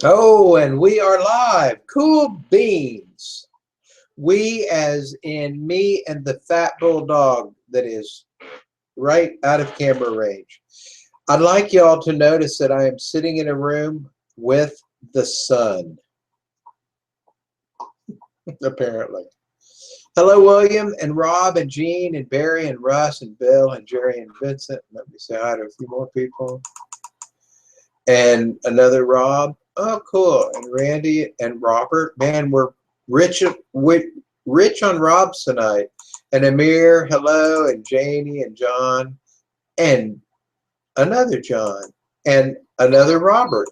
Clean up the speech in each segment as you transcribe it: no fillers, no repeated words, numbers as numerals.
Oh, and we are live. Cool beans. We as in me and the fat bulldog that is right out of camera range. I'd like y'all to notice that I am sitting in a room with the sun, apparently. Hello, William and Rob and Jean and Barry and Russ and Bill and Jerry and Vincent. Let me say hi to a few more people. And another Rob. Oh, cool. And Randy and Robert. Man, we're rich on Robs tonight. And Amir, hello, and Janie and John, and another John, and another Robert,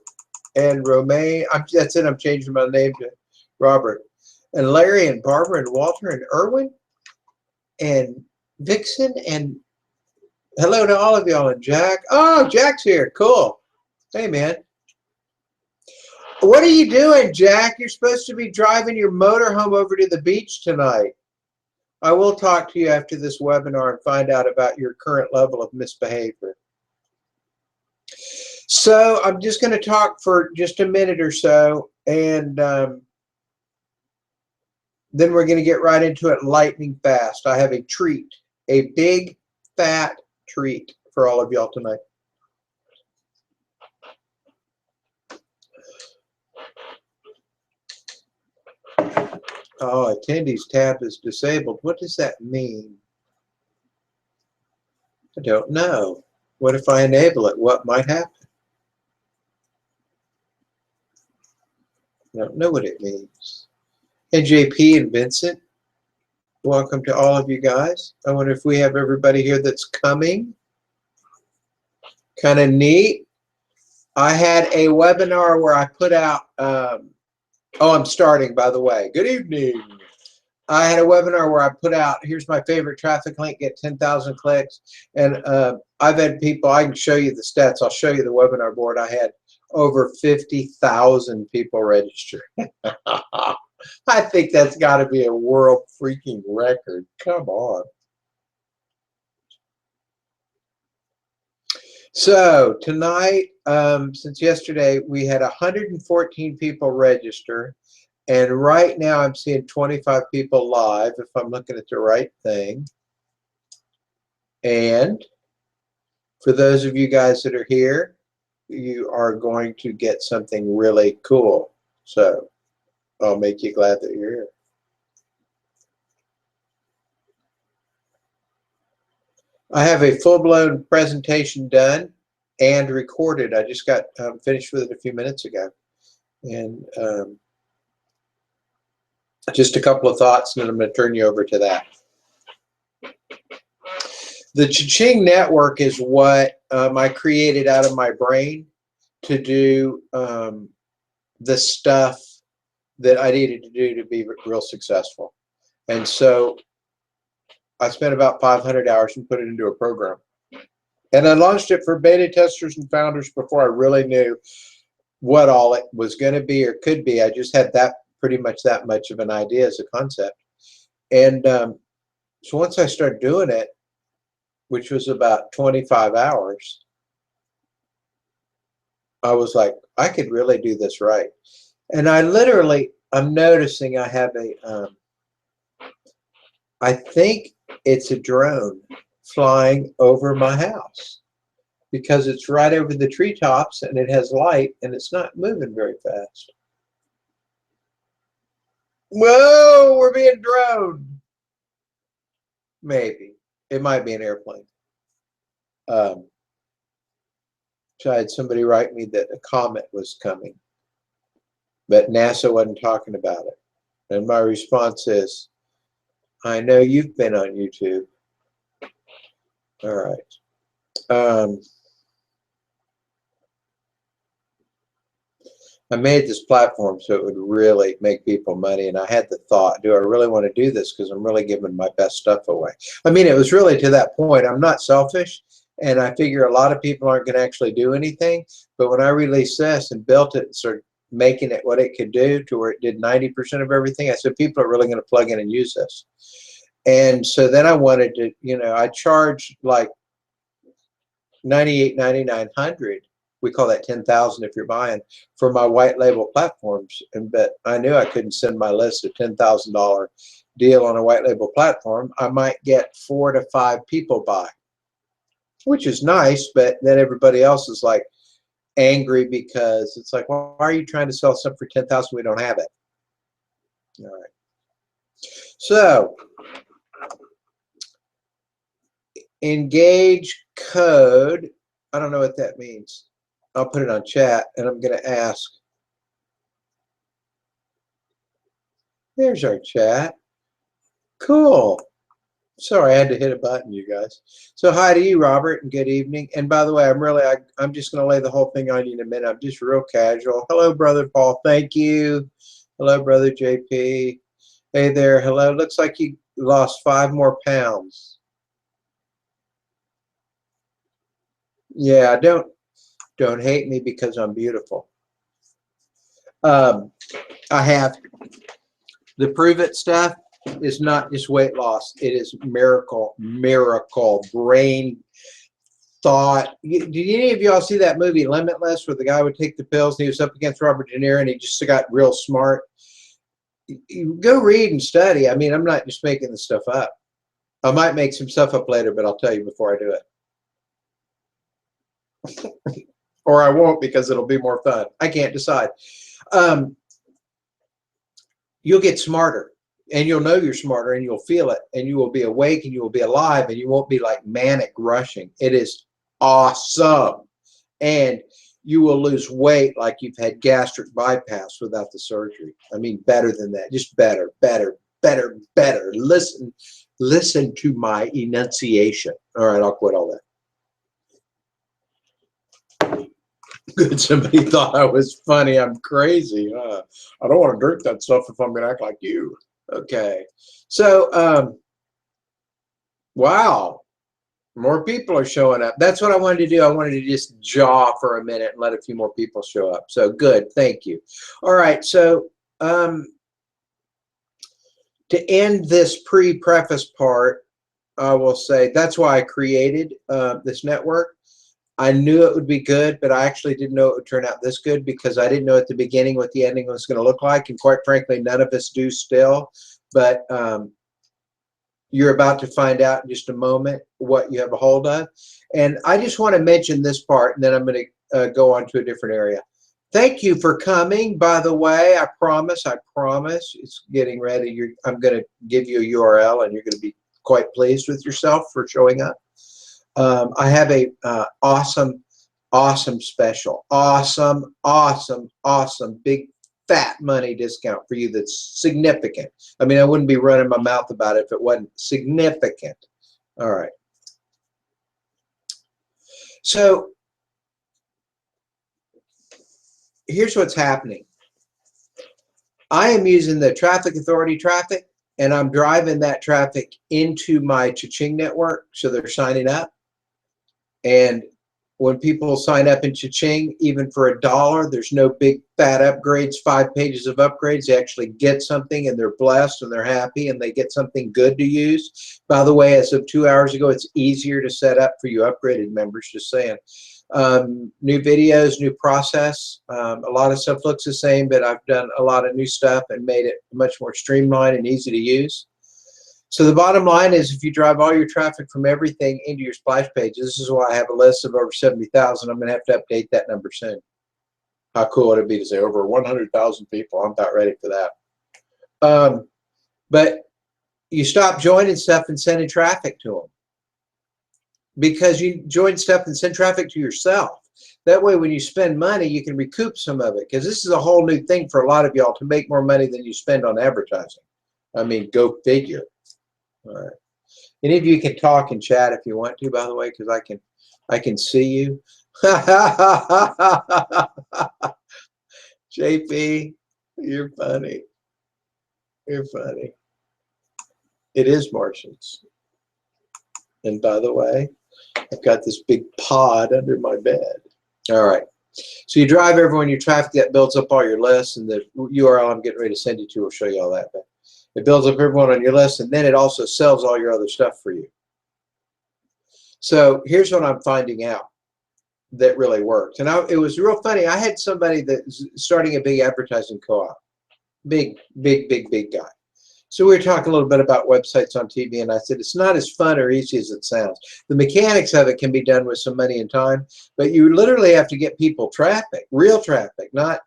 and Romaine. That's it. I'm changing my name to Robert. And Larry and Barbara and Walter and Erwin and Vixen. And hello to all of y'all. And Jack. Oh, Jack's here. Cool. Hey, man. What are you doing, Jack? You're supposed to be driving your motorhome over to the beach tonight. I will talk to you after this webinar and find out about your current level of misbehavior. So I'm just going to talk for just a minute or so, and then we're going to get right into it lightning fast. I have a treat, a big, fat treat for all of y'all tonight. Oh, attendees tab is disabled. What does that mean? I don't know. What if I enable it? What might happen? I don't know what it means. And JP and Vincent, welcome to all of you guys. I wonder if we have everybody here that's coming. Kind of neat. I had a webinar where I put out, I'm starting, by the way. Good evening. I had a webinar where I put out, here's my favorite traffic link, get 10,000 clicks. And I've had people, I can show you the stats. I'll show you the webinar board. I had over 50,000 people register. I think that's got to be a world freaking record. Come on. So tonight, since yesterday, we had 114 people register. And right now I'm seeing 25 people live, if I'm looking at the right thing. And for those of you guys that are here, you are going to get something really cool. So I'll make you glad that you're here. I have a full-blown presentation done and recorded. I just got finished with it a few minutes ago. And just a couple of thoughts, and then I'm going to turn you over to that. The Cha-Ching Network is what I created out of my brain to do the stuff that I needed to do to be real successful. And so I spent about 500 hours and put it into a program. And I launched it for beta testers and founders before I really knew what all it was going to be or could be. I just had that pretty much that much of an idea as a concept. And so once I started doing it, which was about 25 hours, I was like, I could really do this right. And I literally, I'm noticing I have a, I think it's a drone flying over my house because it's right over the treetops and it has light and it's not moving very fast. Whoa, we're being droned. Maybe. It might be an airplane. So I had somebody write me that a comet was coming, but NASA wasn't talking about it. And my response is, I know you've been on YouTube. All right. I made this platform so it would really make people money, and I had the thought, do I really want to do this because I'm really giving my best stuff away? I mean, it was really to that point. I'm not selfish, and I figure a lot of people aren't going to actually do anything, but when I released this and built it and started making it what it could do to where it did 90% of everything, I said people are really going to plug in and use this. And so then I wanted to, I charged like $98, $99, $100 We call that 10,000 if you're buying for my white label platforms. But I knew I couldn't send my list a $10,000 deal on a white label platform. I might get 4 to 5 people buy, which is nice, but then everybody else is like angry because it's like, well, why are you trying to sell something for 10,000? We don't have it. All right. So engage code. I don't know what that means. I'll put it on chat, and I'm going to ask. There's our chat. Cool. Sorry, I had to hit a button, you guys. So hi to you, Robert, and good evening. And by the way, I'm just going to lay the whole thing on you in a minute. I'm just real casual. Hello, Brother Paul. Thank you. Hello, Brother JP. Hey there. Hello. Looks like you lost 5 more pounds. Yeah, don't hate me because I'm beautiful. I have the Prove It stuff is not just weight loss. It is miracle brain thought. Did any of y'all see that movie Limitless where the guy would take the pills and he was up against Robert De Niro and he just got real smart? You go read and study. I mean, I'm not just making this stuff up. I might make some stuff up later, but I'll tell you before I do it. Or I won't because it'll be more fun. I can't decide. You'll get smarter, and you'll know you're smarter, and you'll feel it, and you will be awake, and you will be alive, and you won't be like manic rushing. It is awesome. And you will lose weight like you've had gastric bypass without the surgery. I mean, better than that. Just better, better, better, better. Listen to my enunciation. All right, I'll quit all that. Good, somebody thought I was funny. I'm crazy. I don't want to drink that stuff if I'm going to act like you. Okay. So, wow. More people are showing up. That's what I wanted to do. I wanted to just jaw for a minute and let a few more people show up. So good. Thank you. All right. So to end this pre-preface part, I will say that's why I created this network. I knew it would be good, but I actually didn't know it would turn out this good because I didn't know at the beginning what the ending was going to look like. And quite frankly, none of us do still. But you're about to find out in just a moment what you have a hold of. And I just want to mention this part, and then I'm going to go on to a different area. Thank you for coming, by the way. I promise, it's getting ready. I'm going to give you a URL, and you're going to be quite pleased with yourself for showing up. I have a awesome special, awesome big fat money discount for you that's significant. I mean, I wouldn't be running my mouth about it if it wasn't significant. All right. So here's what's happening. I am using the traffic authority traffic, and I'm driving that traffic into my Cha-Ching network, so they're signing up. And when people sign up in Cha-Ching, even for $1, there's no big fat upgrades, 5 pages of upgrades. They actually get something, and they're blessed, and they're happy, and they get something good to use. By the way, as of 2 hours ago, it's easier to set up for you upgraded members, just saying. New videos, new process. A lot of stuff looks the same, but I've done a lot of new stuff and made it much more streamlined and easy to use. So the bottom line is if you drive all your traffic from everything into your splash pages, this is why I have a list of over 70,000. I'm going to have to update that number soon. How cool would it be to say over 100,000 people? I'm about ready for that. But you stop joining stuff and sending traffic to them, because you join stuff and send traffic to yourself. That way, when you spend money, you can recoup some of it, because this is a whole new thing for a lot of y'all to make more money than you spend on advertising. I mean, go figure. All right. Any of you can talk and chat if you want to, by the way, because I can see you. JP, you're funny. You're funny. It is Martians. And by the way, I've got this big pod under my bed. All right. So you drive everyone, your traffic, that builds up all your lists, and the URL I'm getting ready to send you to will show you all that. But it builds up everyone on your list, and then it also sells all your other stuff for you. So here's what I'm finding out. that really worked. And it was real funny. I had somebody that's starting a big advertising co-op, big guy. So we were talking a little bit about websites on TV, and I said, it's not as fun or easy as it sounds. The mechanics of it can be done with some money and time, but you literally have to get people traffic, real traffic, not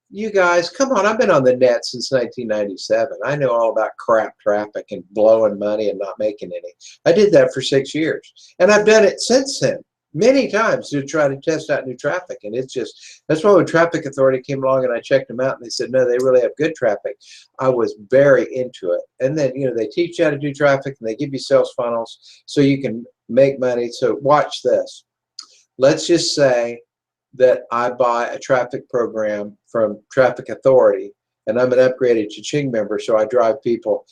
you guys. Come on, I've been on the net since 1997. I know all about crap traffic and blowing money and not making any. I did that for 6 years, and I've done it since then many times to try to test out new traffic. And it's just, that's why when Traffic Authority came along and I checked them out and they said, no, they really have good traffic, I was very into it. And then, you know, they teach you how to do traffic and they give you sales funnels so you can make money. So watch this. Let's just say that I buy a traffic program from Traffic Authority and I'm an upgraded Cha-Ching member, so I drive people.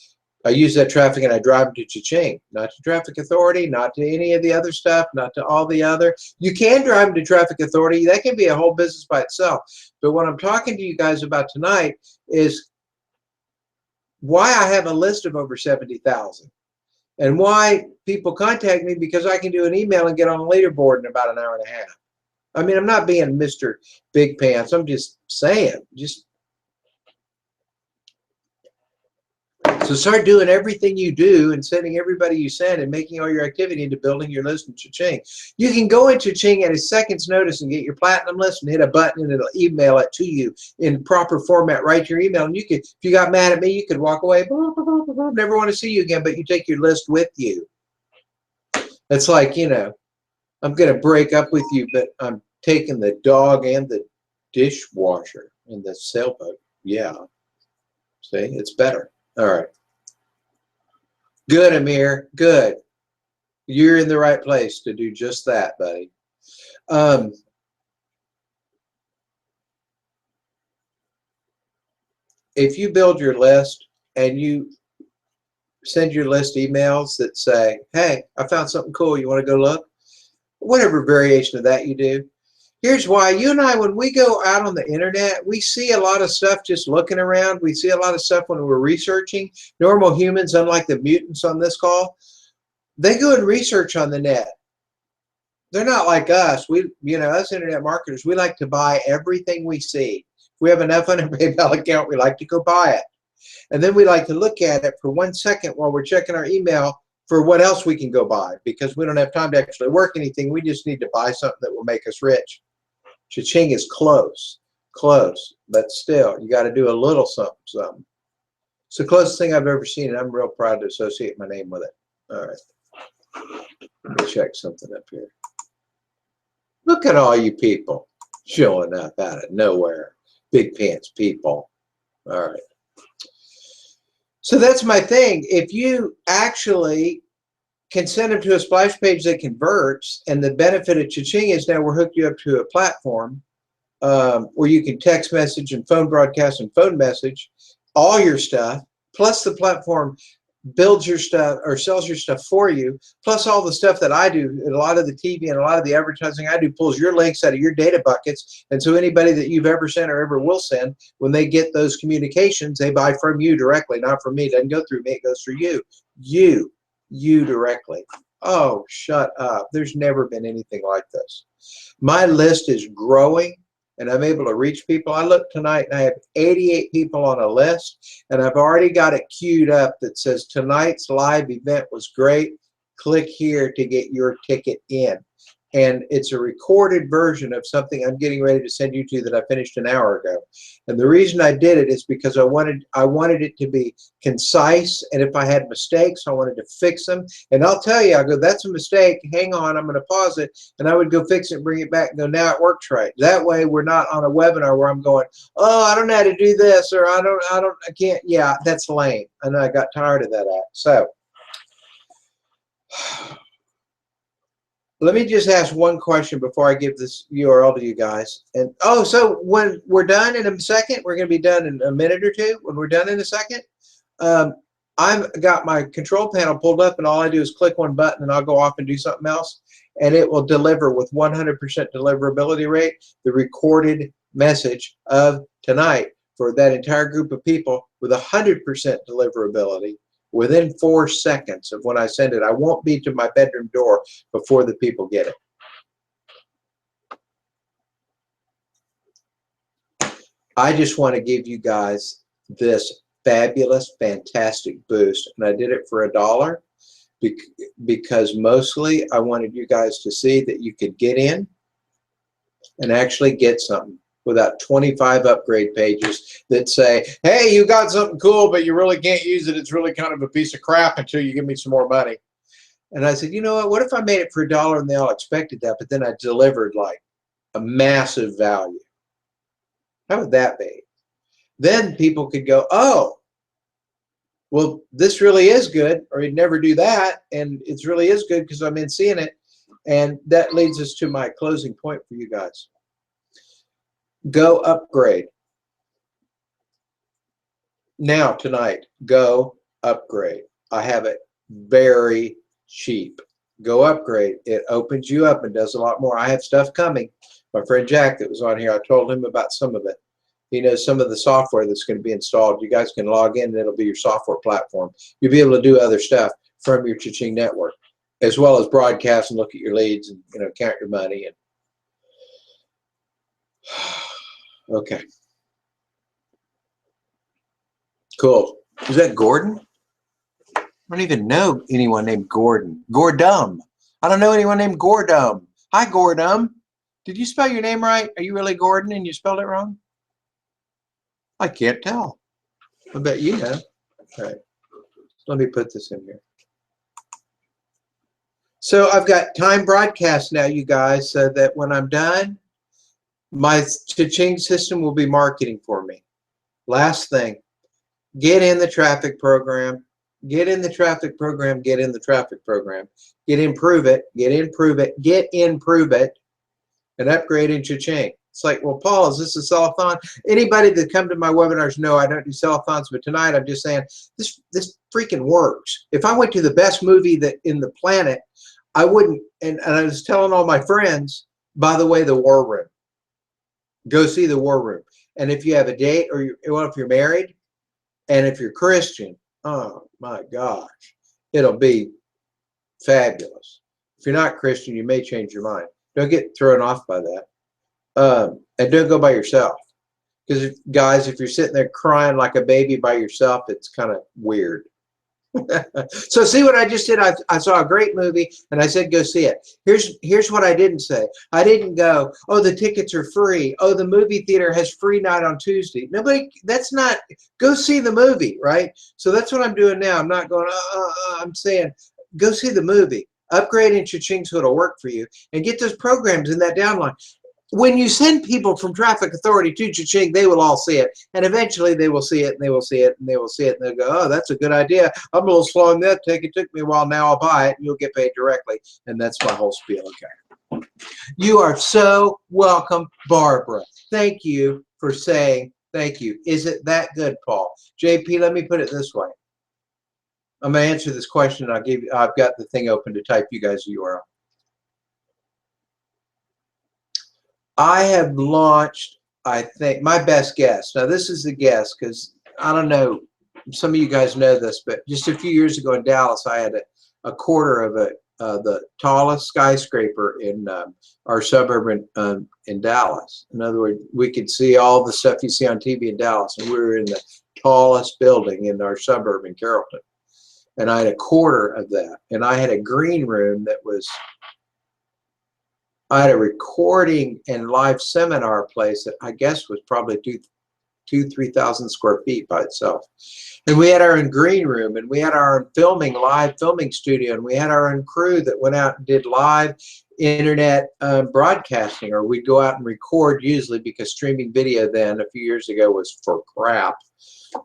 I use that traffic and I drive them to Cha-Ching, not to Traffic Authority, not to any of the other stuff, not to all the other. You can drive them to Traffic Authority. That can be a whole business by itself. But what I'm talking to you guys about tonight is why I have a list of over 70,000 and why people contact me, because I can do an email and get on a leaderboard in about an hour and a half. I mean, I'm not being Mr. Big Pants. I'm just saying, so start doing everything you do and sending everybody you send and making all your activity into building your list in Cha-Ching. You can go in Cha-Ching at a second's notice and get your platinum list and hit a button and it'll email it to you in proper format right to your email. And you could, if you got mad at me, you could walk away, never want to see you again, but you take your list with you. It's like, you know, I'm going to break up with you, but I'm taking the dog and the dishwasher and the sailboat. Yeah. See, it's better. All right. Good, Amir. Good. You're in the right place to do just that, buddy. If you build your list and you send your list emails that say, hey, I found something cool, you want to go look? Whatever variation of that you do. Here's why. You and I, when we go out on the internet, we see a lot of stuff just looking around. We see a lot of stuff when we're researching. Normal humans, unlike the mutants on this call, they go and research on the net. They're not like us. We, you know, us internet marketers, we like to buy everything we see. If we have enough on a PayPal account, we like to go buy it. And then we like to look at it for 1 second while we're checking our email for what else we can go buy, because we don't have time to actually work anything. We just need to buy something that will make us rich. Cha-Ching is close, but still, you got to do a little something. It's the closest thing I've ever seen, and I'm real proud to associate my name with it. All right, let me check something up here. Look at all you people showing up out of nowhere, big pants people. All right. So that's my thing. If you actually can send them to a splash page that converts, and the benefit of Cha-Ching is now we're hooked you up to a platform where you can text message and phone broadcast and phone message all your stuff, plus the platform builds your stuff or sells your stuff for you, plus all the stuff that I do. A lot of the TV and a lot of the advertising I do pulls your links out of your data buckets, and so anybody that you've ever sent or ever will send, when they get those communications, they buy from you directly, not from me. It doesn't go through me, it goes through you directly. Oh, shut up. There's never been anything like this. My list is growing and I'm able to reach people. I look tonight and I have 88 people on a list, and I've already got it queued up that says tonight's live event was great. Click here to get your ticket in. And it's a recorded version of something I'm getting ready to send you to that I finished an hour ago. And the reason I did it is because I wanted it to be concise, and if I had mistakes, I wanted to fix them. And I'll tell you, I'll go, that's a mistake, hang on, I'm going to pause it, and I would go fix it and bring it back and go, now it works right. That way we're not on a webinar where I'm going, oh, I don't know how to do this, or I can't. Yeah, that's lame. And I got tired of that act. So let me just ask one question before I give this URL to you guys. And oh, so when we're done in a second, we're going to be done in a minute or two. When we're done in a second, I've got my control panel pulled up, and all I do is click one button, and I'll go off and do something else, and it will deliver with 100% deliverability rate the recorded message of tonight for that entire group of people with 100% deliverability. Within 4 seconds of when I send it, I won't be to my bedroom door before the people get it. I just want to give you guys this fabulous, fantastic boost. And I did it for $1 because mostly I wanted you guys to see that you could get in and actually get something without 25 upgrade pages that say, hey, you got something cool, but you really can't use it. It's really kind of a piece of crap until you give me some more money. And I said, you know what if I made it for $1 and they all expected that, but then I delivered like a massive value? How would that be? Then people could go, oh, well, this really is good, or you'd never do that. And it really is good because I'm in seeing it. And that leads us to my closing point for you guys. Go upgrade. Now, tonight, go upgrade. I have it very cheap. Go upgrade. It opens you up and does a lot more. I have stuff coming. My friend Jack that was on here, I told him about some of it. He knows some of the software that's going to be installed. You guys can log in and it'll be your software platform. You'll be able to do other stuff from your Cha-Ching Network, as well as broadcast and look at your leads and count your money. And okay. Cool. Is that Gordon? I don't even know anyone named Gordon. Gordum. I don't know anyone named Gordum. Hi, Gordum. Did you spell your name right? Are you really Gordon and you spelled it wrong? I can't tell. I bet you know. All right. Let me put this in here. So I've got time broadcast now, you guys, so that when I'm done, my Cha-Ching system will be marketing for me. Last thing, get in the traffic program. Get in the traffic program. Get in the traffic program. Get improve it. Get improve it. Get improve it. And upgrade in Cha-Ching. It's like, well, Paul, is this a sell-a-thon? Anybody that come to my webinars know I don't do sell-a-thons, but tonight I'm just saying this freaking works. If I went to the best movie that in the planet, I wouldn't. And I was telling all my friends, by the way, The War Room. Go see The War Room. And if you have a date, or if you're married, and if you're Christian, oh my gosh, it'll be fabulous. If you're not Christian, you may change your mind. Don't get thrown off by that. And don't go by yourself. Because, guys, if you're sitting there crying like a baby by yourself, it's kind of weird. So see what I just did? I saw a great movie, and I said go see it. Here's what I didn't say. I didn't go, oh, the tickets are free. Oh, the movie theater has free night on Tuesday. Nobody, that's not, go see the movie, right? So that's what I'm doing now. I'm not going, I'm saying go see the movie. Upgrade in Cha-Ching so it'll work for you, and get those programs in that downline. When you send people from Traffic Authority to Cha-Ching, they will all see it. And eventually they will see it, and they will see it, and they will see it, and they'll go, oh, that's a good idea. I'm a little slow on that. It took me a while. Now I'll buy it, and you'll get paid directly. And that's my whole spiel. Okay. You are so welcome, Barbara. Thank you for saying thank you. Is it that good, Paul? JP, let me put it this way. I'm going to answer this question. I've got the thing open to type you guys a URL. I have launched, I think, my best guess. Now, this is the guess because I don't know, some of you guys know this, but just a few years ago in Dallas, I had a quarter of the tallest skyscraper in our suburb in Dallas. In other words, we could see all the stuff you see on TV in Dallas, and we were in the tallest building in our suburb in Carrollton. And I had a quarter of that. And I had a green room that was, I had a recording and live seminar place that I guess was probably 3,000 square feet by itself. And we had our own green room, and we had our own live filming studio, and we had our own crew that went out and did live internet broadcasting, or we'd go out and record usually because streaming video then a few years ago was for crap.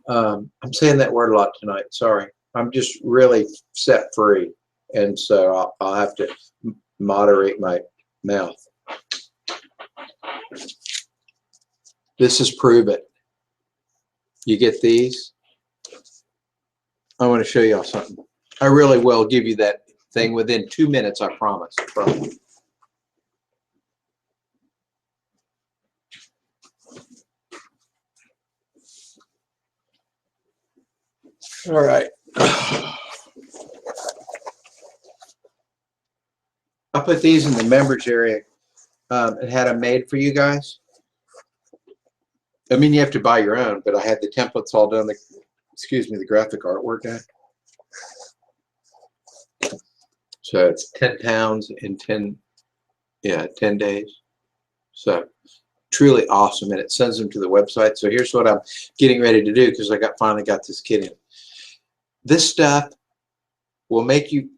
I'm saying that word a lot tonight. Sorry. I'm just really set free. And so I'll have to moderate my mouth. This is Prove It. You get these? I want to show y'all something. I really will give you that thing within 2 minutes, I promise. All right. I put these in the members area and had them made for you guys. I mean, you have to buy your own, but I had the templates all done. Excuse me, the graphic artwork guy. So it's 10 pounds in 10 days. So truly awesome, and it sends them to the website. So here's what I'm getting ready to do, because I finally got this kit in. This stuff will make you,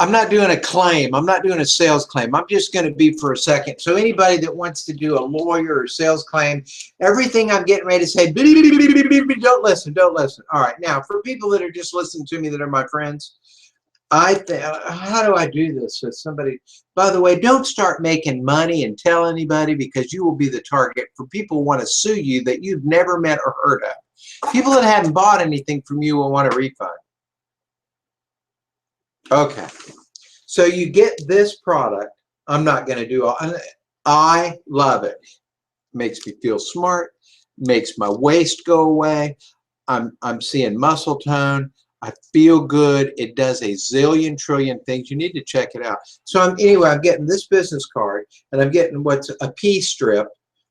I'm not doing a claim, I'm not doing a sales claim, I'm just going to be for a second. So anybody that wants to do a lawyer or sales claim, everything I'm getting ready to say, don't listen, don't listen. All right, now for people that are just listening to me that are my friends, how do I do this? So somebody, by the way, don't start making money and tell anybody, because you will be the target for people who want to sue you that you've never met or heard of. People that haven't bought anything from you will want a refund. Okay, so you get this product. I'm not going to do all. I love it. Makes me feel smart. Makes my waist go away. I'm seeing muscle tone. I feel good. It does a zillion trillion things. You need to check it out. So anyway, I'm getting this business card, and I'm getting what's a pea strip.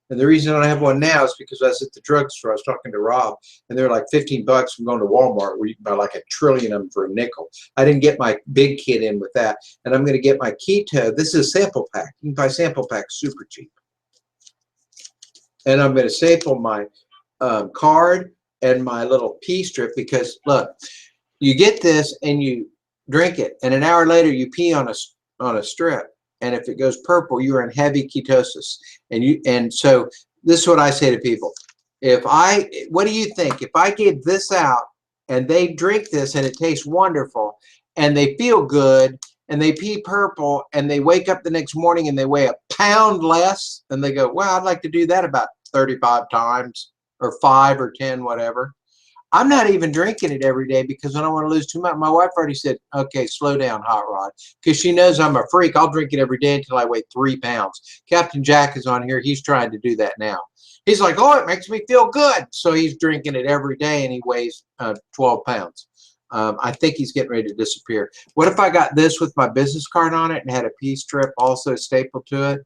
And the reason I don't have one now is because I was at the drugstore. I was talking to Rob, and they're like 15 bucks from going to Walmart, where you can buy like a trillion of them for a nickel. I didn't get my big kit in with that. And I'm going to get my keto. This is a sample pack. You can buy sample packs super cheap. And I'm going to sample my card and my little pea strip, because look, you get this and you drink it, and an hour later you pee on a strip, and if it goes purple, you are in heavy ketosis. And so this is what I say to people: what do you think if I gave this out and they drink this and it tastes wonderful and they feel good and they pee purple and they wake up the next morning and they weigh a pound less, and they go, well, I'd like to do that about 35 times or 5 or 10, whatever. I'm not even drinking it every day because I don't want to lose too much. My wife already said, okay, slow down, Hot Rod, because she knows I'm a freak. I'll drink it every day until I weigh 3 pounds. Captain Jack is on here. He's trying to do that now. He's like, oh, it makes me feel good. So he's drinking it every day, and he weighs 12 pounds. I think he's getting ready to disappear. What if I got this with my business card on it and had a pea strip also stapled to it,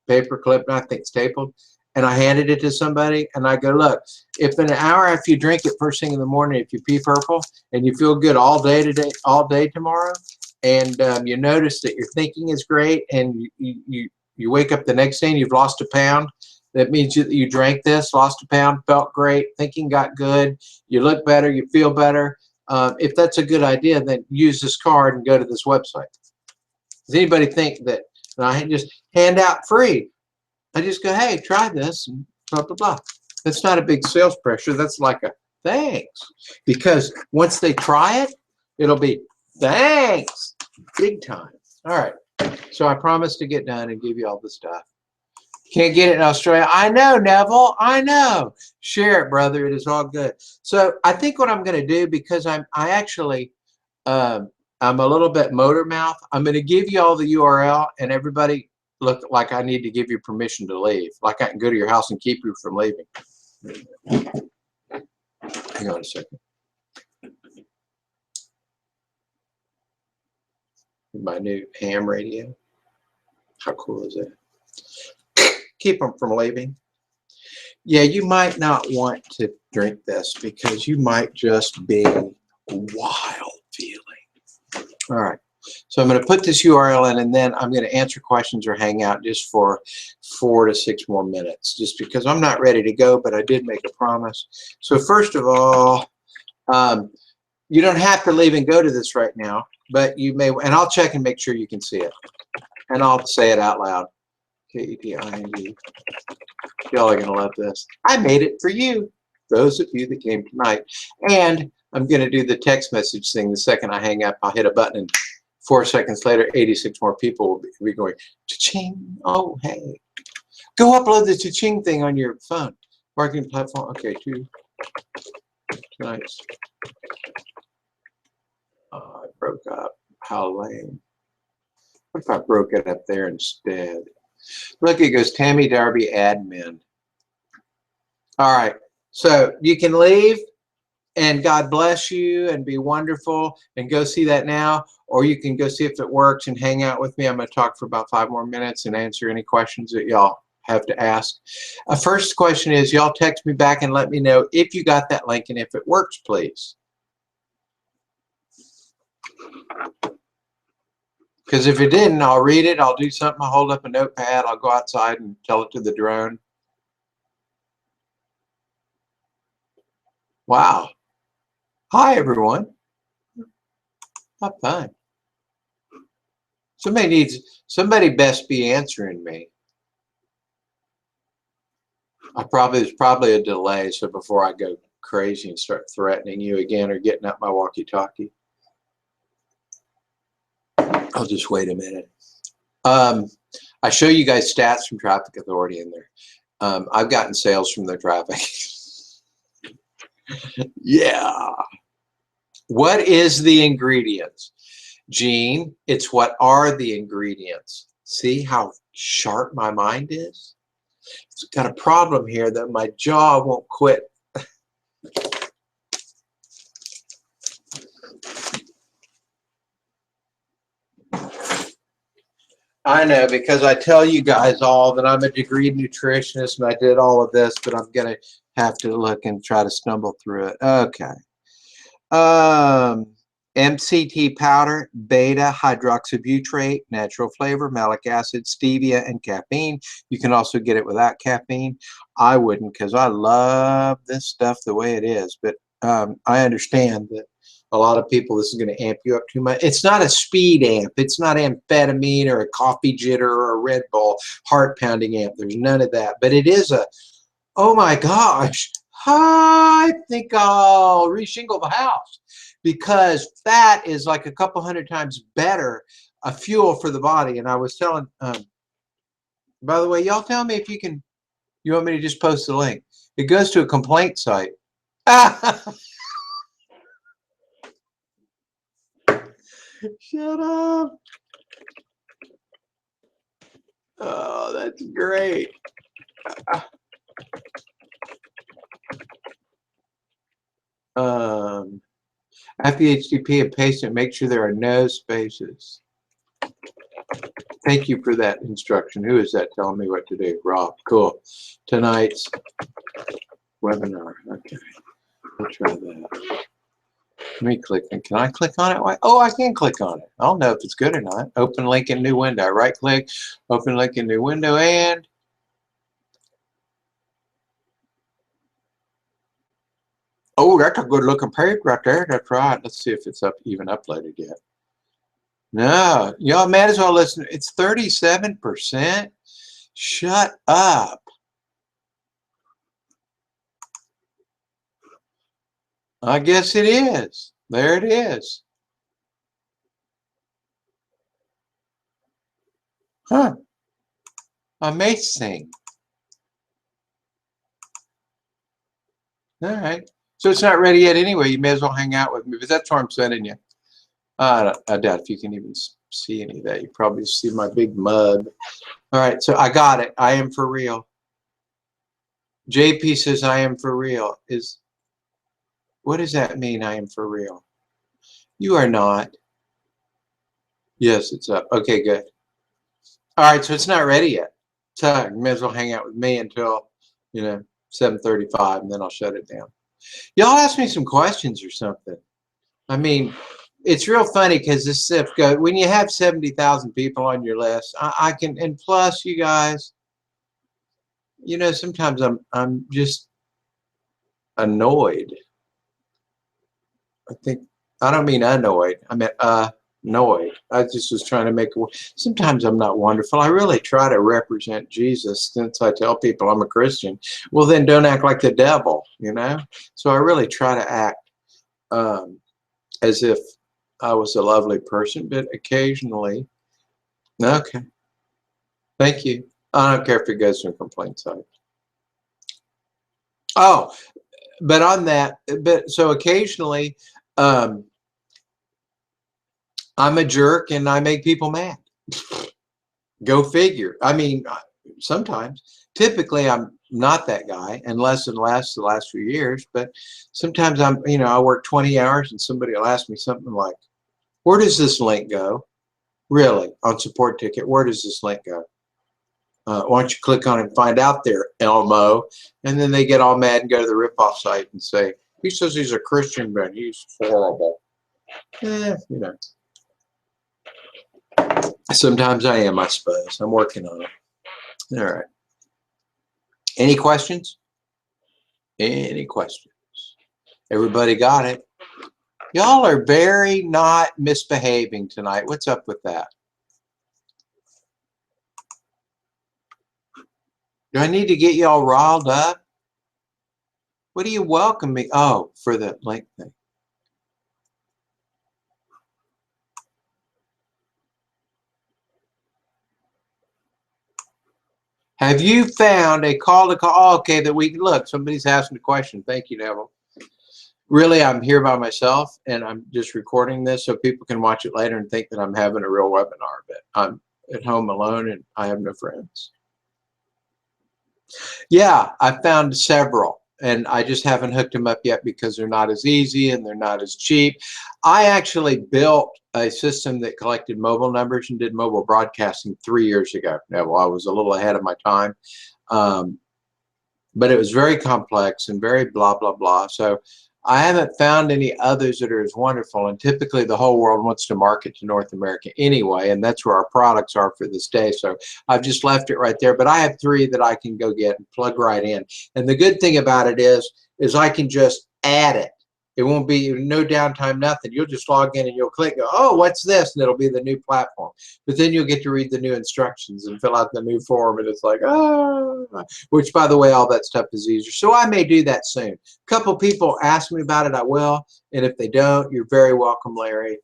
paper clip, I think stapled, and I handed it to somebody, and I go, look, if in an hour after you drink it first thing in the morning, if you pee purple and you feel good all day today, all day tomorrow, and you notice that your thinking is great, and you wake up the next day and you've lost a pound, that means you drank this, lost a pound, felt great, thinking got good, you look better, you feel better. If that's a good idea, then use this card and go to this website. Does anybody think that I just hand out free? I just go, hey, try this, and blah, blah, blah. That's not a big sales pressure. That's like a thanks. Because once they try it, it'll be thanks, big time. All right. So I promised to get done and give you all the stuff. Can't get it in Australia. I know, Neville. I know. Share it, brother. It is all good. So I think what I'm going to do, because I'm a little bit motor mouth, I'm going to give you all the URL, and everybody look like I need to give you permission to leave. Like I can go to your house and keep you from leaving. Hang on a second. My new ham radio. How cool is that? Keep them from leaving. Yeah, you might not want to drink this because you might just be wild feeling. All right. So I'm going to put this URL in, and then I'm going to answer questions or hang out just for 4 to 6 more minutes, just because I'm not ready to go, but I did make a promise. So first of all, you don't have to leave and go to this right now, but you may, and I'll check and make sure you can see it. And I'll say it out loud. K-E-T-I-N-G. Y'all are going to love this. I made it for you, those of you that came tonight. And I'm going to do the text message thing. The second I hang up, I'll hit a button, and 4 seconds later, 86 more people will be going, cha-ching, oh, hey. Go upload the cha-ching thing on your phone. Marketing platform, okay, 2. Nice. Oh, I broke up. How lame. What if I broke it up there instead? Look, it goes Tammy Darby admin. All right, so you can leave, and God bless you, and be wonderful, and go see that now, or you can go see if it works and hang out with me. I'm going to talk for about 5 more minutes and answer any questions that y'all have to ask. First question is, y'all text me back and let me know if you got that link and if it works, please. Because if it didn't, I'll read it. I'll do something. I'll hold up a notepad. I'll go outside and tell it to the drone. Wow. Hi, everyone. How fun. Somebody best be answering me. There's probably a delay, so before I go crazy and start threatening you again or getting out my walkie-talkie, I'll just wait a minute. I show you guys stats from Traffic Authority in there. I've gotten sales from their traffic. Yeah. What is the ingredients? Gene, it's what are the ingredients. See how sharp my mind is? It's got a problem here that my jaw won't quit. I know, because I tell you guys all that I'm a degreed nutritionist and I did all of this, but I'm going to have to look and try to stumble through it. Okay. MCT powder, beta hydroxybutyrate, natural flavor, malic acid, stevia, and caffeine. You can also get it without caffeine. I wouldn't, because I love this stuff the way it is, but I understand that a lot of people, this is going to amp you up too much. It's not a speed amp. It's not amphetamine or a coffee jitter or a Red Bull heart pounding amp. There's none of that. But it is a, oh my gosh, I think I'll reshingle the house, because fat is like a couple hundred times better a fuel for the body. And I was telling, by the way, y'all tell me if you can, you want me to just post the link? It goes to a complaint site. Shut up. Oh, that's great. After the HTTP and paste it, make sure there are no spaces. Thank you for that instruction. Who is that telling me what to do? Rob. Cool. Tonight's webinar. Okay. I'll try that. Let me click. Can I click on it? Oh, I can click on it. I don't know if it's good or not. Open link in new window. Right click, open link in new window, and oh, that's a good looking page right there. That's right. Let's see if it's even uploaded yet. No, y'all might as well listen. It's 37%. Shut up. I guess it is. There it is. Huh. Amazing. All right. So it's not ready yet anyway. You may as well hang out with me, but that's where I'm sending you. I doubt if you can even see any of that. You probably see my big mug. All right. So I got it. I am for real. JP says I am for real. What does that mean, I am for real? You are not. Yes, it's up. Okay, good. All right, so it's not ready yet. So you may as well hang out with me until, 7:35, and then I'll shut it down. Y'all ask me some questions or something. I mean, it's real funny because this stuff goes, when you have 70,000 people on your list, I can, and plus you guys, sometimes I'm just annoyed. I don't mean annoyed. I meant annoyed. I just was trying to make it. Sometimes I'm not wonderful. I really try to represent Jesus, since I tell people I'm a Christian. Well, then don't act like the devil, So I really try to act as if I was a lovely person, but occasionally. Okay. Thank you. I don't care if it goes to a complaint site. Oh, but on that, so occasionally, I'm a jerk and I make people mad. Go figure. I mean, sometimes. Typically, I'm not that guy, and less the last few years. But sometimes I work 20 hours and somebody will ask me something like, where does this link go? Really, on support ticket, where does this link go? Why don't you click on it and find out there, Elmo? And then they get all mad and go to the ripoff site and say, he says he's a Christian, but he's horrible. You know. Sometimes I am, I suppose. I'm working on it. All right. Any questions? Any questions? Everybody got it? Y'all are very not misbehaving tonight. What's up with that? Do I need to get y'all riled up? What do you welcome me? Oh, for the link thing. Have you found a call to call? Oh, okay, that we can look. Somebody's asking a question. Thank you, Neville. Really, I'm here by myself, and I'm just recording this so people can watch it later and think that I'm having a real webinar. But I'm at home alone, and I have no friends. Yeah, I found several, and I just haven't hooked them up yet because they're not as easy and they're not as cheap. I actually built a system that collected mobile numbers and did mobile broadcasting 3 years ago. Now, I was a little ahead of my time, but it was very complex and very blah, blah, blah. So I haven't found any others that are as wonderful, and typically the whole world wants to market to North America anyway, and that's where our products are for this day. So I've just left it right there, but I have 3 that I can go get and plug right in. And the good thing about it is I can just add it. It won't be no downtime, nothing. You'll just log in and you'll click, go, oh, what's this? And it'll be the new platform. But then you'll get to read the new instructions and fill out the new form, and it's like, oh, which, by the way, all that stuff is easier. So I may do that soon. A couple people ask me about it, I will. And if they don't, you're very welcome, Larry.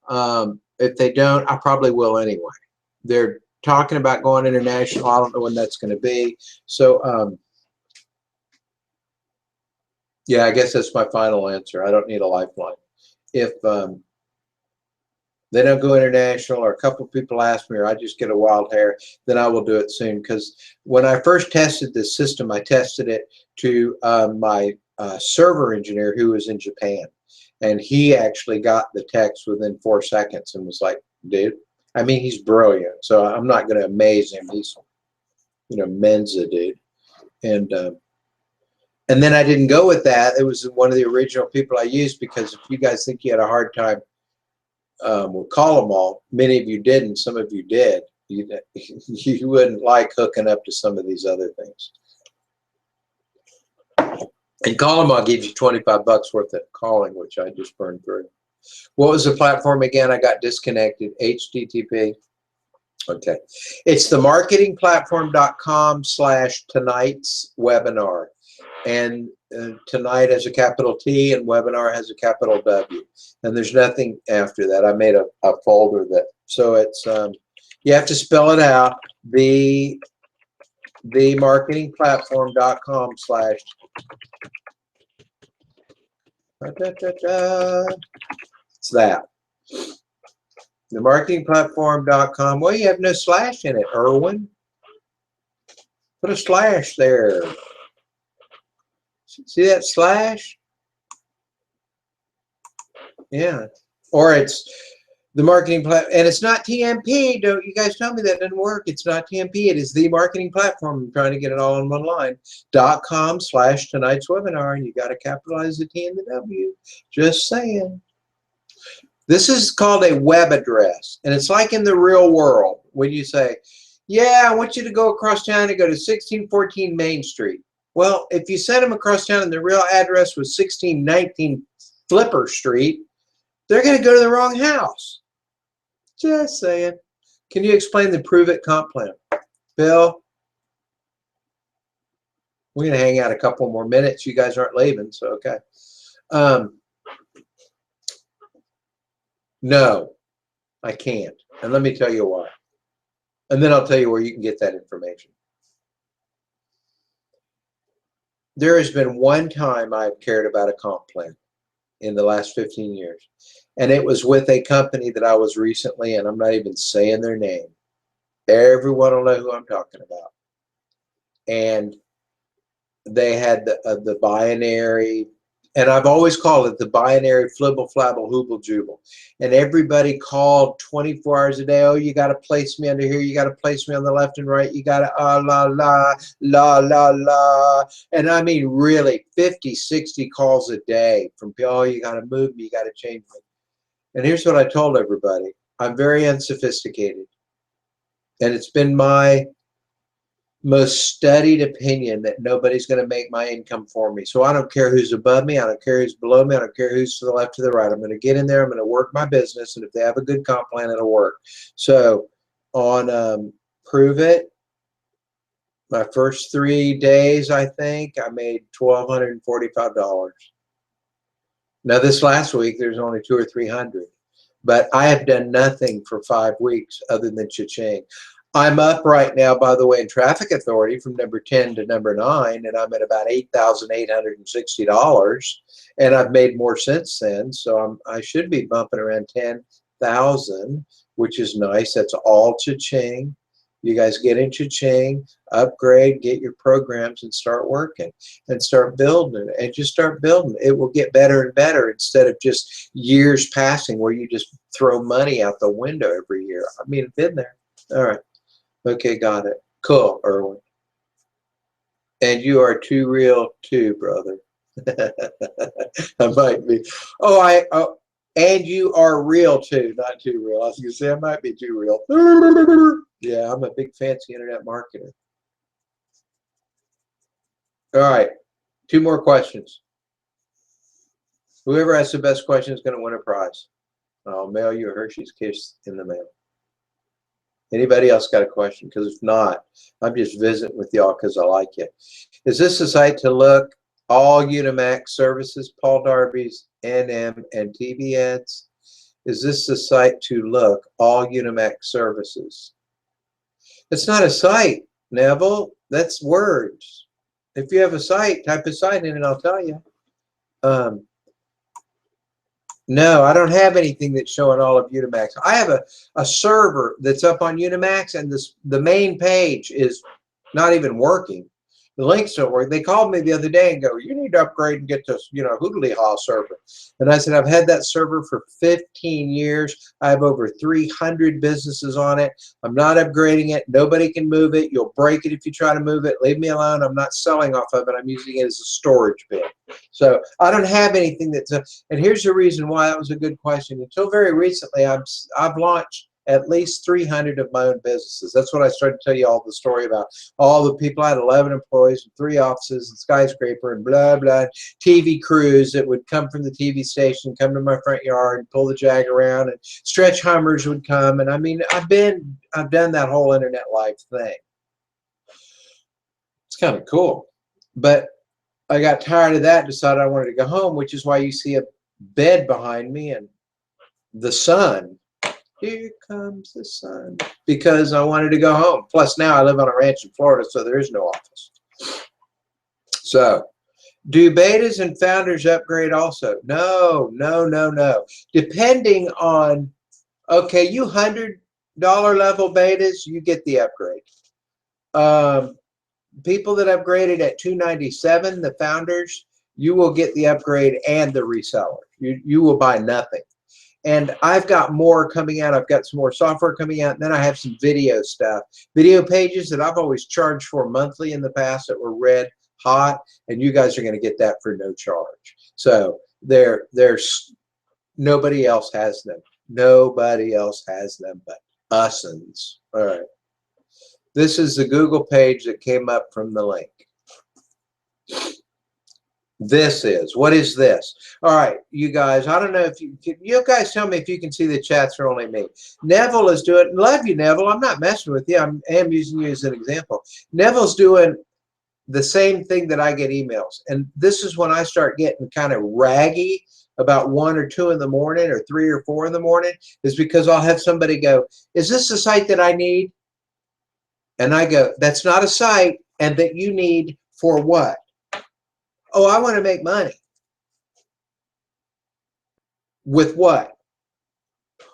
If they don't, I probably will anyway. They're talking about going international. I don't know when that's going to be. So, yeah, I guess that's my final answer. I don't need a lifeline. If they don't go international, or a couple of people ask me, or I just get a wild hair, then I will do it soon. Because when I first tested this system, I tested it to my server engineer who was in Japan. And he actually got the text within 4 seconds and was like, dude, I mean, he's brilliant. So I'm not going to amaze him. He's, you know, Mensa, dude. And then I didn't go with that. It was one of the original people I used, because if you guys think you had a hard time with Call 'em All, many of you didn't. Some of you did. You wouldn't like hooking up to some of these other things. And Call 'em All gives you $25 worth of calling, which I just burned through. What was the platform again? I got disconnected. HTTP. Okay. It's the marketingplatform.com/tonight's webinar. And tonight has a capital T and webinar has a capital W. And there's nothing after that. I made a folder that, so it's, you have to spell it out, the marketingplatform.com/ it's that. The marketingplatform.com. Well, you have no slash in it, Irwin. Put a slash there. See that slash? Yeah. Or it's the marketing platform, and it's not TMP. Don't you guys tell me that doesn't work. It's not TMP. It is the marketing platform. I'm trying to get it all in one line. .com/tonight's webinar, and you got to capitalize the T and the W. Just saying. This is called a web address, and it's like in the real world when you say, yeah, I want you to go across town and go to 1614 Main Street. Well, if you send them across town and the real address was 1619 Flipper Street, they're going to go to the wrong house. Just saying. Can you explain the Prove It comp plan? Bill? We're going to hang out a couple more minutes. You guys aren't leaving, so okay. No, I can't. And let me tell you why. And then I'll tell you where you can get that information. There has been one time I've cared about a comp plan in the last 15 years. And it was with a company that I was recently, and I'm not even saying their name. Everyone will know who I'm talking about. And they had the binary And I've always called it the binary flibble flabble hooble jubal. And everybody called 24 hours a day. Oh, you got to place me under here. You got to place me on the left and right. You got to la la la la la. And I mean, really 50, 60 calls a day from people. Oh, you got to move me. You got to change me. And here's what I told everybody. I'm very unsophisticated. And it's been my most studied opinion that nobody's going to make my income for me. So I don't care who's above me. I don't care who's below me. I don't care who's to the left, to the right. I'm going to get in there. I'm going to work my business. And if they have a good comp plan, it'll work. So on Prove It, my first 3 days, I think I made $1,245. Now this last week, there's only 200 or 300, but I have done nothing for 5 weeks other than Cha-Ching. I'm up right now, by the way, in Traffic Authority from number 10 to number 9, and I'm at about $8,860, and I've made more since then. So I should be bumping around 10,000, which is nice. That's all Cha-Ching. You guys get in Cha-Ching, upgrade, get your programs, and start working and start building it. And just start building. It will get better and better instead of just years passing where you just throw money out the window every year. I mean, I've been there. All right. Okay, got it. Cool, Erwin. And you are too real too, brother. I might be. Oh, and you are real too, not too real. I was gonna say I might be too real. Yeah, I'm a big fancy internet marketer. All right, 2 more questions. Whoever has the best question is going to win a prize. I'll mail you a Hershey's Kiss in the mail. Anybody else got a question? Because if not, I'm just visiting with y'all because I like you. Is this the site to look? All Unimax services, Paul Darby's, NM, and TV ads? Is this the site to look? All Unimax services. It's not a site, Neville. That's words. If you have a site, type a site in and I'll tell you. No, I don't have anything that's showing all of Unimax. I have a server that's up on Unimax, and the main page is not even working. The links don't work. They called me the other day and go, you need to upgrade and get this, Hoodly Haw server. And I said, I've had that server for 15 years. I have over 300 businesses on it. I'm not upgrading it. Nobody can move it. You'll break it if you try to move it. Leave me alone. I'm not selling off of it. I'm using it as a storage bin. So I don't have anything that's and here's the reason why that was a good question. Until very recently, I've launched at least 300 of my own businesses. That's what I started to tell you all the story about. All the people, I had 11 employees, 3 offices, and skyscraper, and blah, blah, TV crews that would come from the TV station, come to my front yard and pull the Jag around, and stretch Hummers would come. And I mean, I've done that whole internet life thing. It's kind of cool. But I got tired of that and decided I wanted to go home, which is why you see a bed behind me and the sun. Here comes the sun. Because I wanted to go home. Plus now I live on a ranch in Florida, so there is no office. So, do betas and founders upgrade also? No, no, no, no. Depending on, okay, you $100 level betas, you get the upgrade. People that upgraded at $297, the founders, you will get the upgrade and the reseller. You will buy nothing. And I've got more coming out. I've got some more software coming out. And then I have some video stuff. Video pages that I've always charged for monthly in the past that were red hot. And you guys are going to get that for no charge. So there's nobody else has them. Nobody else has them but us'ns. All right. This is the Google page that came up from the link. What is this? All right, you guys, I don't know if you guys tell me if you can see the chats or only me. Neville is doing, love you, Neville. I'm not messing with you. I am using you as an example. Neville's doing the same thing that I get emails. And this is when I start getting kind of raggy about 1 or 2 in the morning or 3 or 4 in the morning, is because I'll have somebody go, is this the site that I need? And I go, that's not a site, and that you need for what? Oh, I want to make money. With what?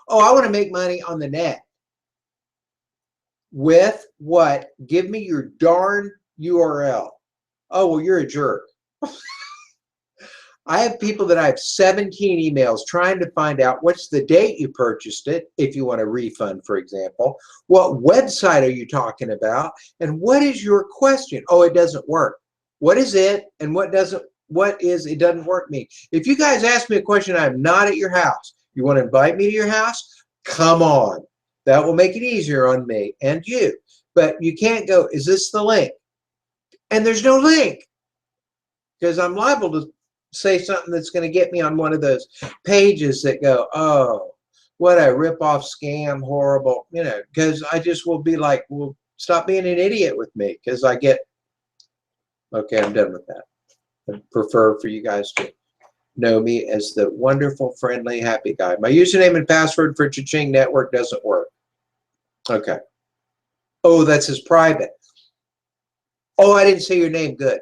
Oh, I want to make money on the net. With what? Give me your darn URL. Oh, well, you're a jerk. I have people that I have 17 emails trying to find out what's the date you purchased it, if you want a refund, for example. What website are you talking about? And what is your question? Oh, it doesn't work. What is it? And what is it doesn't work mean? If you guys ask me a question, I'm not at your house. You want to invite me to your house? Come on. That will make it easier on me and you. But you can't go, is this the link? And there's no link because I'm liable to say something that's going to get me on one of those pages that go, oh, what a rip-off scam, horrible, you know, because I just will be like, well, stop being an idiot with me because I get, okay, I'm done with that. I prefer for you guys to know me as the wonderful, friendly, happy guy. My username and password for Cha-Ching Network doesn't work. Okay. Oh, that's his private. Oh, I didn't say your name. Good.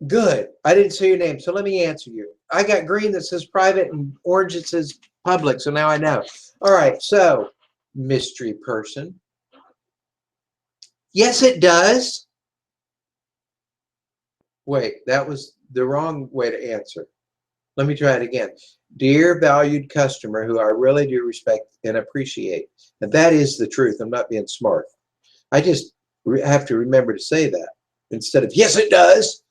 Good. I didn't say your name, so let me answer you. I got green that says private and orange that says public, so now I know. All right, so mystery person. Yes, it does. Wait, that was the wrong way to answer. Let me try it again. Dear valued customer who I really do respect and appreciate. And that is the truth. I'm not being smart. I just have to remember to say that instead of, yes, it does.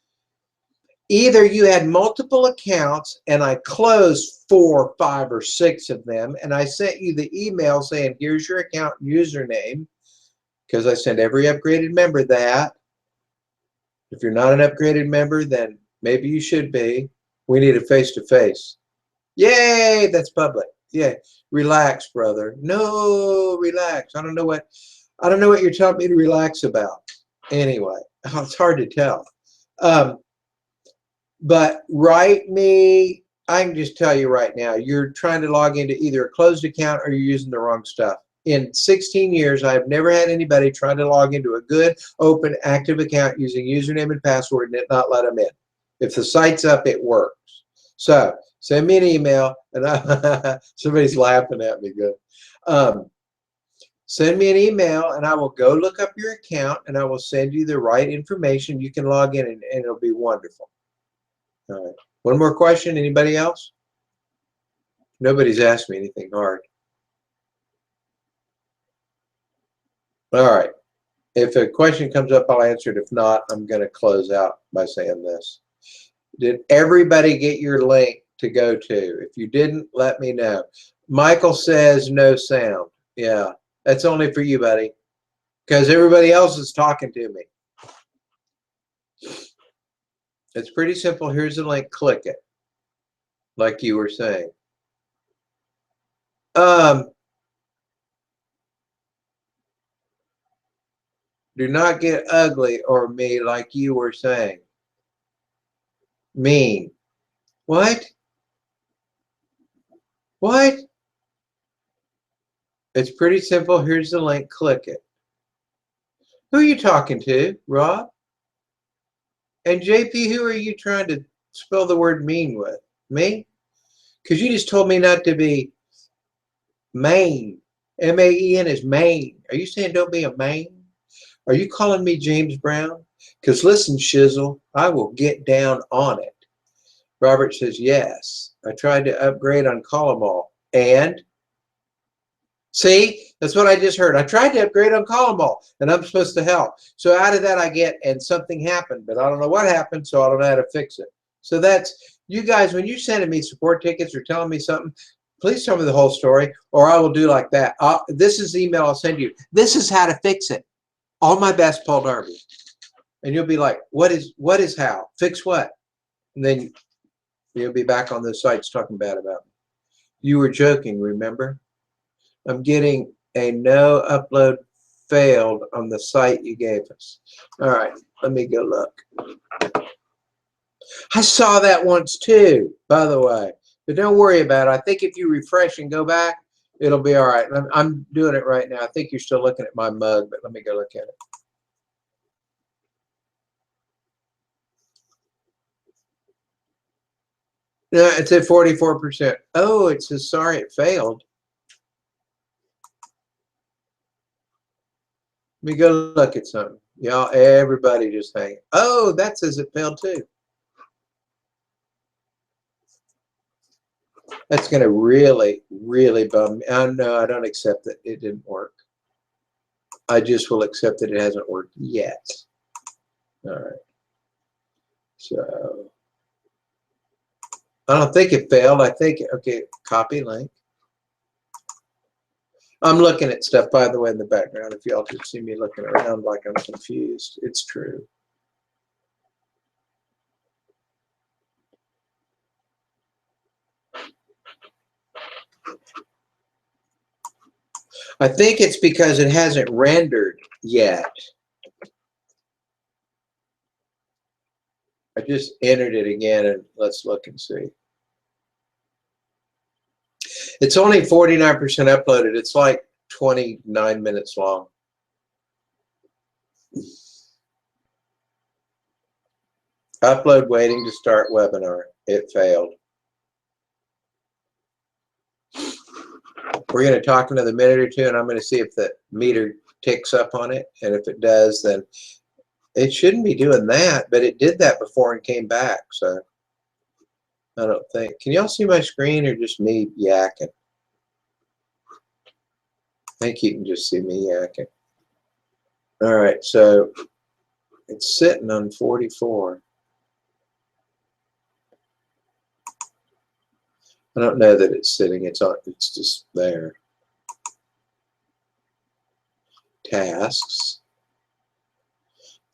Either you had multiple accounts and I closed 4, 5, or 6 of them, and I sent you the email saying, here's your account username, because I send every upgraded member that. If you're not an upgraded member, then maybe you should be. We need a face-to-face. Yay, that's public. Yeah, relax, brother. No, relax. I don't know what you're telling me to relax about. Anyway, it's hard to tell. But write me, I can just tell you right now, you're trying to log into either a closed account or you're using the wrong stuff. In 16 years, I've never had anybody try to log into a good, open, active account using username and password and it not let them in. If the site's up, it works. So send me an email, and somebody's laughing at me good. Send me an email and I will go look up your account and I will send you the right information. You can log in and it'll be wonderful. All right. One more question. Anybody else? Nobody's asked me anything hard. All right. If a question comes up, I'll answer it. If not, I'm going to close out by saying this. Did everybody get your link to go to? If you didn't, let me know. Michael says no sound. Yeah, that's only for you, buddy, because everybody else is talking to me. It's pretty simple. Here's the link. Click it, like you were saying. Do not get ugly or me, like you were saying. Mean. What? What? It's pretty simple. Here's the link. Click it. Who are you talking to, Rob? And JP, who are you trying to spell the word mean with? Me? Because you just told me not to be Maine. M-A-E-N is Maine. Are you saying don't be a Maine? Are you calling me James Brown? Because listen, Shizzle, I will get down on it. Robert says, yes. I tried to upgrade on Call 'em All. And? See, that's what I just heard. I tried to upgrade on Call 'em All, and I'm supposed to help. So out of that I get, and something happened, but I don't know what happened, so I don't know how to fix it. So that's, you guys, when you're sending me support tickets or telling me something, please tell me the whole story, or I will do like that. This is the email I'll send you. This is how to fix it. All my best, Paul Darby. And you'll be like, what is how? Fix what? And then you'll be back on those sites talking bad about me. You were joking, remember? I'm getting a no upload failed on the site you gave us. All right, let me go look. I saw that once too, by the way. But don't worry about it. I think if you refresh and go back, it'll be all right. I'm doing it right now. I think you're still looking at my mug, but let me go look at it. No, it's at 44%. Oh, it says sorry it failed. Let me go look at something. Y'all, everybody just hang. Oh, that says it failed too. That's going to really, really bum me. Oh, no, I don't accept that it didn't work. I just will accept that it hasn't worked yet. All right. So I don't think it failed. I think, okay, copy link. I'm looking at stuff, by the way, in the background. If y'all just see me looking around like I'm confused, it's true. I think it's because it hasn't rendered yet. I just entered it again, and let's look and see. It's only 49% uploaded. It's like 29 minutes long. Upload waiting to start webinar. It failed. We're going to talk another minute or two, and I'm going to see if the meter ticks up on it. And if it does, then it shouldn't be doing that, but it did that before and came back. So I don't think. Can y'all see my screen or just me yakking? I think you can just see me yakking. All right, so it's sitting on 44. I don't know that it's sitting. It's on. It's just there. Tasks.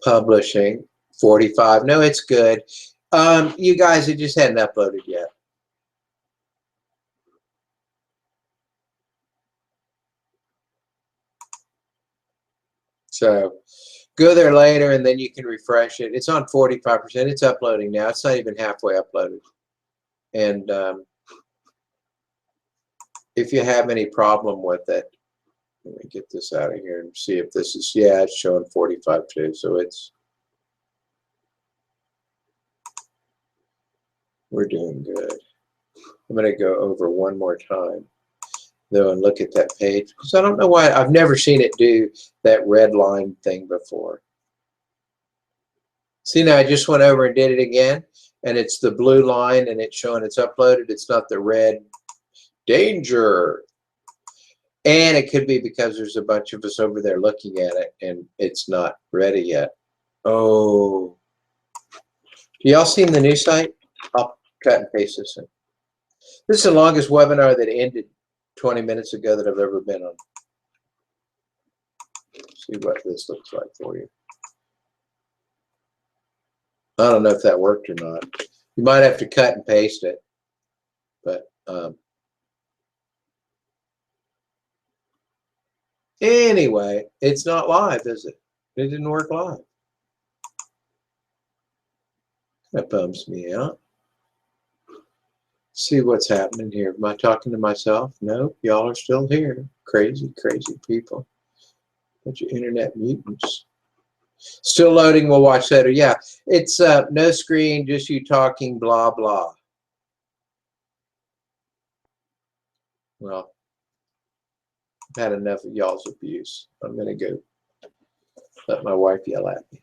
Publishing. 45. No, it's good. You guys, it just hadn't uploaded yet. So go there later, and then you can refresh it. It's on 45%. It's uploading now. It's not even halfway uploaded. And if you have any problem with it, let me get this out of here and see if this is, yeah, it's showing 45 too. So it's, we're doing good. I'm going to go over one more time, though, and look at that page, because I don't know why. I've never seen it do that red line thing before. See, now I just went over and did it again, and it's the blue line, and it's showing it's uploaded. It's not the red danger. And it could be because there's a bunch of us over there looking at it, and it's not ready yet. Oh. Y'all seen the new site? I'll cut and paste this in. This is the longest webinar that ended 20 minutes ago that I've ever been on. See what this looks like for you. I don't know if that worked or not. You might have to cut and paste it. But anyway, it's not live, is it? It didn't work live. That bums me out. See what's happening here. Am I talking to myself? No, y'all are still here. Crazy, crazy people. Bunch of internet mutants. Still loading. We'll watch that. Yeah, it's no screen, just you talking, blah, blah. Well, I've had enough of y'all's abuse. I'm going to go let my wife yell at me.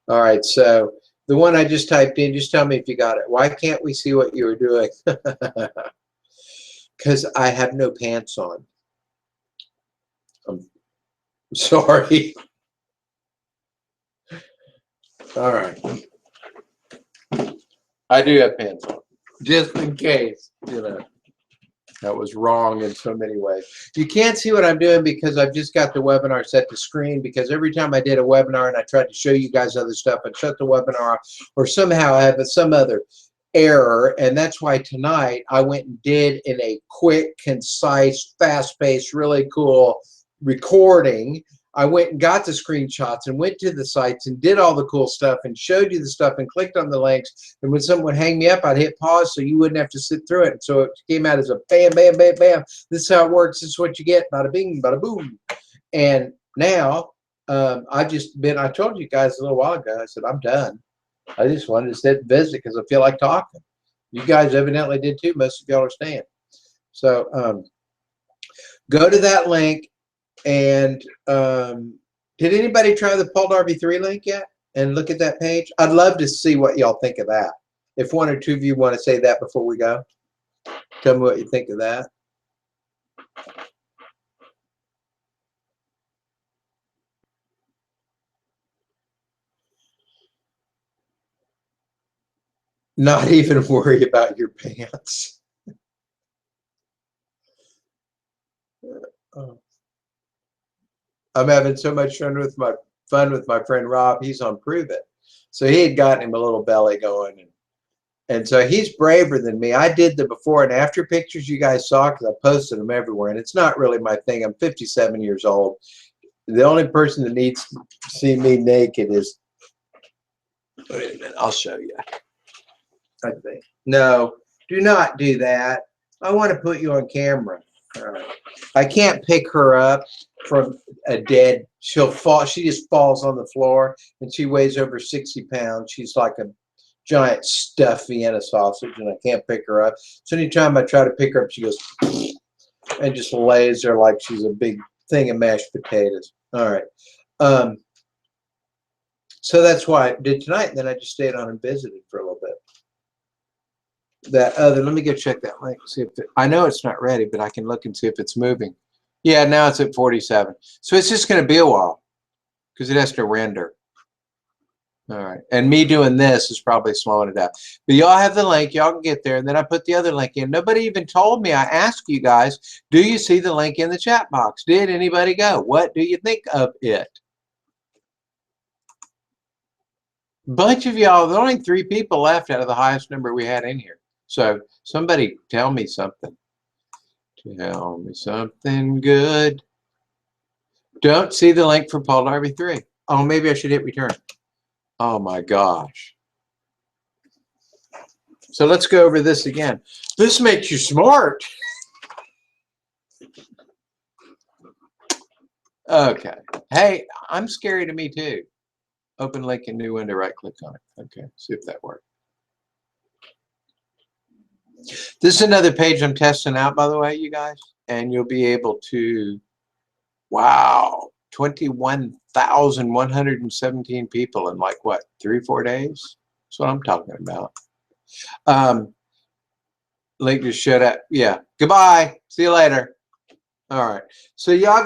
All right, so the one I just typed in, just tell me if you got it. Why can't we see what you were doing? Because I have no pants on. I'm sorry. All right. I do have pants on, just in case, you know. That was wrong in so many ways. You can't see what I'm doing because I've just got the webinar set to screen, because every time I did a webinar and I tried to show you guys other stuff, I'd shut the webinar off, or somehow I have some other error. And that's why tonight I went and did in a quick, concise, fast-paced, really cool recording. I went and got the screenshots and went to the sites and did all the cool stuff and showed you the stuff and clicked on the links. And when someone would hang me up, I'd hit pause so you wouldn't have to sit through it. And so it came out as a bam, bam, bam, bam. This is how it works. This is what you get. Bada bing, bada boom. And now I've just been, I told you guys a little while ago, I said, I'm done. I just wanted to sit and visit because I feel like talking. You guys evidently did too. Most of y'all are staying. So go to that link. And did anybody try the Paul Darby 3 link yet and look at that page? I'd love to see what y'all think of that. If one or two of you want to say that before we go. Tell me what you think of that. Not even worry about your pants. Oh. I'm having so much fun with my friend Rob. He's on Prove It. So he had gotten him a little belly going. And so he's braver than me. I did the before and after pictures you guys saw because I posted them everywhere. And it's not really my thing. I'm 57 years old. The only person that needs to see me naked is, wait a minute, I'll show you. I think. No, do not do that. I want to put you on camera. All right. I can't pick her up from a dead, she'll fall, she just falls on the floor, and she weighs over 60 pounds. She's like a giant stuffed Vienna sausage, and I can't pick her up. So anytime I try to pick her up, she goes and just lays there like she's a big thing of mashed potatoes. All right. So that's why I did tonight, and then I just stayed on and visited for a little bit. That other, let me go check that link, see if it, I know it's not ready, but I can look and see if it's moving. Yeah, now it's at 47. So it's just going to be a while because it has to render. All right. And me doing this is probably slowing it down. But y'all have the link. Y'all can get there. And then I put the other link in. Nobody even told me. I asked you guys, do you see the link in the chat box? Did anybody go? What do you think of it? Bunch of y'all, there's only 3 people left out of the highest number we had in here. So somebody tell me something. Tell me something good. Don't see the link for Paul Darby 3. Oh, maybe I should hit return. Oh my gosh. So let's go over this again. This makes you smart. Okay. Hey, I'm scary to me too. Open link in new window, right click on it. Okay, see if that works. This is another page I'm testing out, by the way, you guys. And you'll be able to, wow, 21,117 people in like what, 3 or 4 days? That's what I'm talking about. Link just showed up. Yeah. Goodbye. See you later. All right. So y'all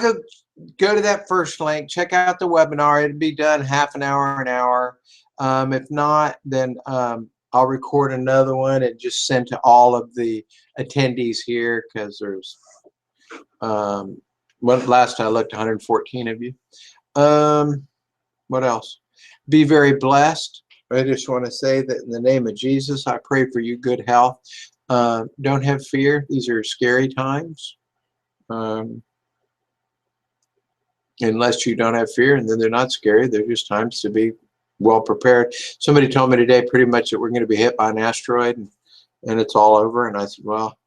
go to that first link. Check out the webinar. It'll be done half an hour, an hour. If not, then I'll record another one and just send to all of the attendees here because there's last I looked, 114 of you. What else? Be very blessed. I just want to say that in the name of Jesus, I pray for you good health. Don't have fear. These are scary times. Unless you don't have fear, and then they're not scary. They're just times to be well prepared. Somebody told me today pretty much that we're going to be hit by an asteroid and it's all over. And I said, well,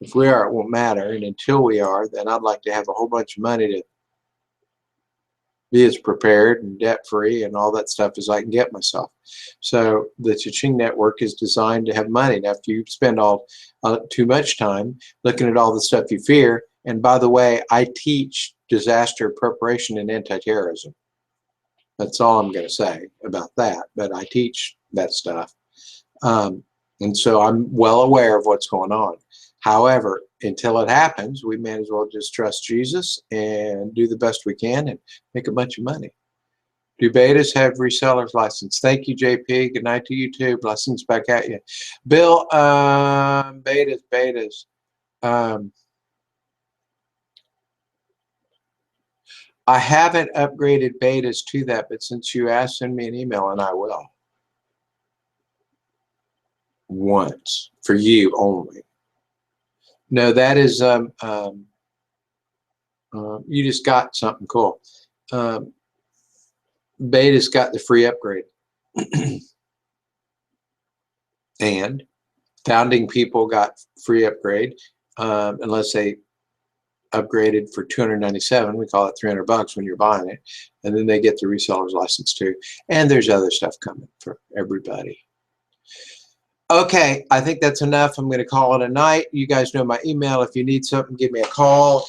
if we are, it won't matter. And until we are, then I'd like to have a whole bunch of money to be as prepared and debt-free and all that stuff as I can get myself. So the Cha-Ching Network is designed to have money. Now, if you spend too much time looking at all the stuff you fear, and by the way, I teach disaster preparation and anti-terrorism. That's all I'm going to say about that, but I teach that stuff. And so I'm well aware of what's going on. However, until it happens, we may as well just trust Jesus and do the best we can and make a bunch of money. Do betas have resellers license? Thank you, JP. Good night to you too. Blessings back at you. Bill, betas. I haven't upgraded betas to that, but since you asked, send me an email and I will. Once, for you only. No, that is, you just got something cool. Beta's got the free upgrade. And founding people got free upgrade, unless they upgraded for $297. We call it $300 when you're buying it. And then they get the reseller's license too. And there's other stuff coming for everybody. Okay, I think that's enough. I'm going to call it a night. You guys know my email. If you need something, give me a call.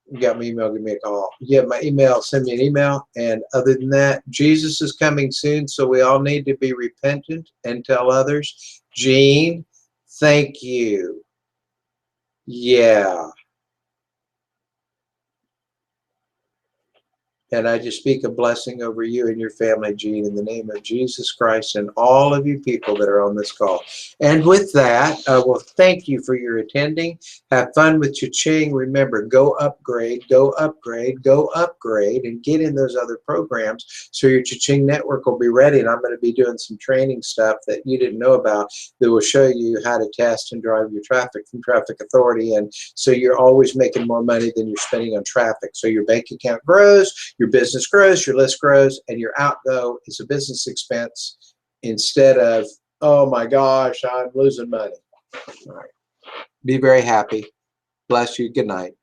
You got my email, give me a call. You have my email, send me an email. And other than that, Jesus is coming soon, so we all need to be repentant and tell others. Gene, thank you. Yeah. And I just speak a blessing over you and your family, Gene, in the name of Jesus Christ and all of you people that are on this call. And with that, well, thank you for your attending. Have fun with Cha-Ching. Remember, go upgrade, go upgrade, go upgrade, and get in those other programs so your Cha-Ching network will be ready. And I'm going to be doing some training stuff that you didn't know about that will show you how to test and drive your traffic from Traffic Authority. And so you're always making more money than you're spending on traffic. So your bank account grows, your business grows, your list grows, and your outgo is a business expense instead of, oh my gosh, I'm losing money. All right. Be very happy. Bless you. Good night.